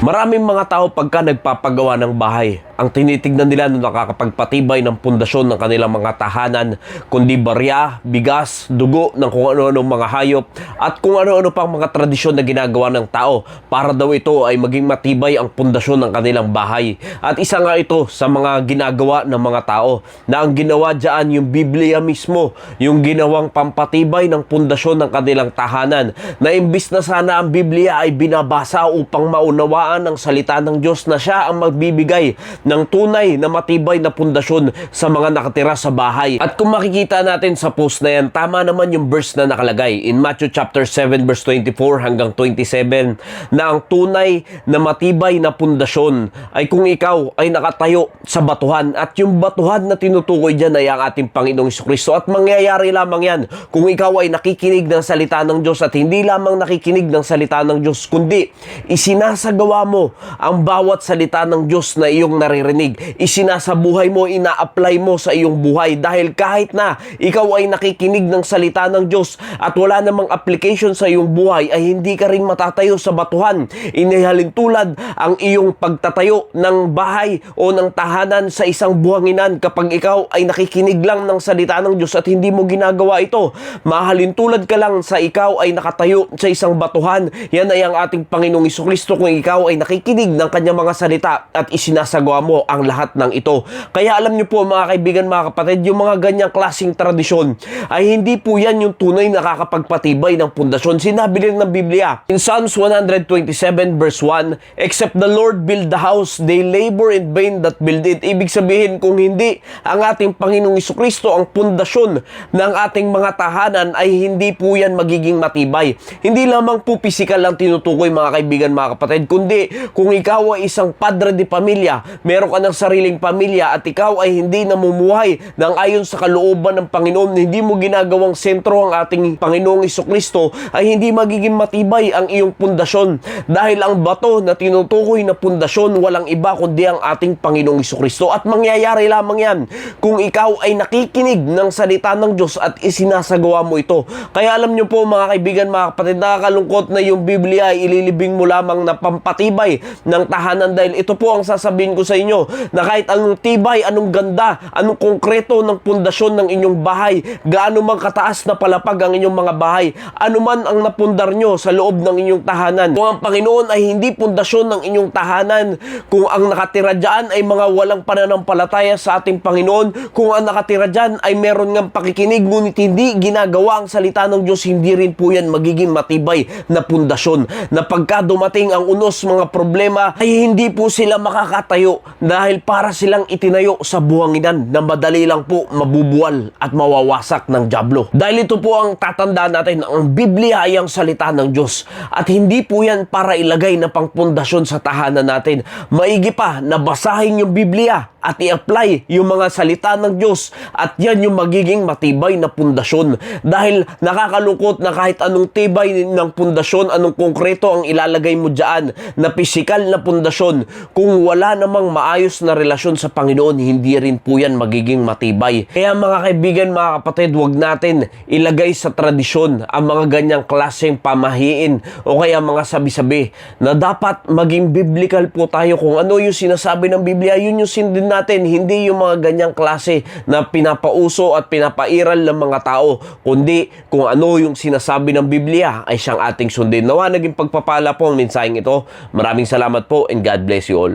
Maraming mga tao pagka nagpapagawa ng bahay, ang tinitignan nila na nakakapagpatibay ng pundasyon ng kanilang mga tahanan, kundi barya, bigas, dugo ng kung ano-anong mga hayop at kung ano-ano pang mga tradisyon na ginagawa ng tao para daw ito ay maging matibay ang pundasyon ng kanilang bahay. At isa nga ito sa mga ginagawa ng mga tao na ang ginawa dyan yung Biblia mismo, yung ginawang pampatibay ng pundasyon ng kanilang tahanan, na imbis na sana ang Biblia ay binabasa upang maunawaan ng salita ng Diyos na siya ang magbibigay ng tunay na matibay na pundasyon sa mga nakatira sa bahay. At kung makikita natin sa post na yan, tama naman yung verse na nakalagay in Matthew chapter 7 verse 24 hanggang 27 na ang tunay na matibay na pundasyon ay kung ikaw ay nakatayo sa batuhan, at yung batuhan na tinutukoy dyan ay ang ating Panginoong Jesucristo. At mangyayari lamang yan kung ikaw ay nakikinig ng salita ng Diyos, at hindi lamang nakikinig ng salita ng Diyos, kundi isinasagawa mo ang bawat salita ng Diyos na iyong naririnig. Isinasabuhay mo, ina-apply mo sa iyong buhay, dahil kahit na ikaw ay nakikinig ng salita ng Diyos at wala namang application sa iyong buhay, ay hindi ka rin matatayo sa batuhan. Inihalin tulad ang iyong pagtatayo ng bahay o ng tahanan sa isang buhanginan kapag ikaw ay nakikinig lang ng salita ng Diyos at hindi mo ginagawa ito. Mahalin tulad ka lang sa ikaw ay nakatayo sa isang batuhan. Yan ay ang ating Panginoong Jesucristo kung ikaw ay nakikinig ng kanyang mga salita at isinasagawa mo ang lahat ng ito. Kaya alam niyo po mga kaibigan, mga kapatid, yung mga ganyang klaseng tradisyon ay hindi po yan yung tunay nakakapagpatibay ng pundasyon. Sinabi rin ng Biblia in Psalms 127 verse 1, "Except the Lord build the house, they labor in vain that build it." Ibig sabihin, kung hindi ang ating Panginoong Jesucristo ang pundasyon ng ating mga tahanan, ay hindi po yan magiging matibay. Hindi lamang po physical lang tinutukoy mga kaibigan, mga kapatid, kundi kung ikaw ay isang padre de pamilya, meron ka ng sariling pamilya at ikaw ay hindi namumuhay ng ayon sa kalooban ng Panginoon, hindi mo ginagawang sentro ang ating Panginoong Jesucristo, ay hindi magiging matibay ang iyong pundasyon, dahil ang bato na tinutukoy na pundasyon walang iba kundi ang ating Panginoong Jesucristo. At mangyayari lamang yan kung ikaw ay nakikinig ng salita ng Diyos at isinasagawa mo ito. Kaya alam niyo po mga kaibigan, mga kapatid, nakakalungkot na yung Biblia ay ililibing mo lamang na pampatibay ng tahanan, dahil ito po ang sasabihin ko sa inyo, na kahit anong tibay, anong ganda, anong konkreto ng pundasyon ng inyong bahay, gaano man kataas na palapag ang inyong mga bahay, anuman ang napundar nyo sa loob ng inyong tahanan, kung ang Panginoon ay hindi pundasyon ng inyong tahanan, kung ang nakatira dyan ay mga walang pananampalataya sa ating Panginoon, kung ang nakatira dyan ay meron ngang pakikinig ngunit hindi ginagawa ang salita ng Diyos, hindi rin po yan magiging matibay na pundasyon, na pagka dumating ang unos, mga problema, ay hindi po sila makakatayo, dahil para silang itinayo sa buhanginan na madali lang po mabubuwal at mawawasak ng dyablo. Dahil ito po ang tatandaan natin, ang Biblia ay ang salita ng Diyos, at hindi po yan para ilagay na pangpundasyon sa tahanan natin. Maigi pa na basahin yung Biblia at i-apply yung mga salita ng Diyos, at yan yung magiging matibay na pundasyon. Dahil nakakalungkot na kahit anong tibay ng pundasyon, anong konkreto ang ilalagay mo dyan na pisikal na pundasyon, kung wala namang maayos na relasyon sa Panginoon, hindi rin po yan magiging matibay. Kaya mga kaibigan, mga kapatid, huwag natin ilagay sa tradisyon ang mga ganyang klaseng pamahiin o kaya mga sabi-sabi, na dapat maging biblical po tayo. Kung ano yung sinasabi ng Biblia, yun yung sindin natin, hindi yung mga ganyang klase na pinapauso at pinapairal ng mga tao, kundi kung ano yung sinasabi ng Biblia ay siyang ating sundin. Nawa naging pagpapala po ang mensaheng ito. Maraming salamat po and God bless you all.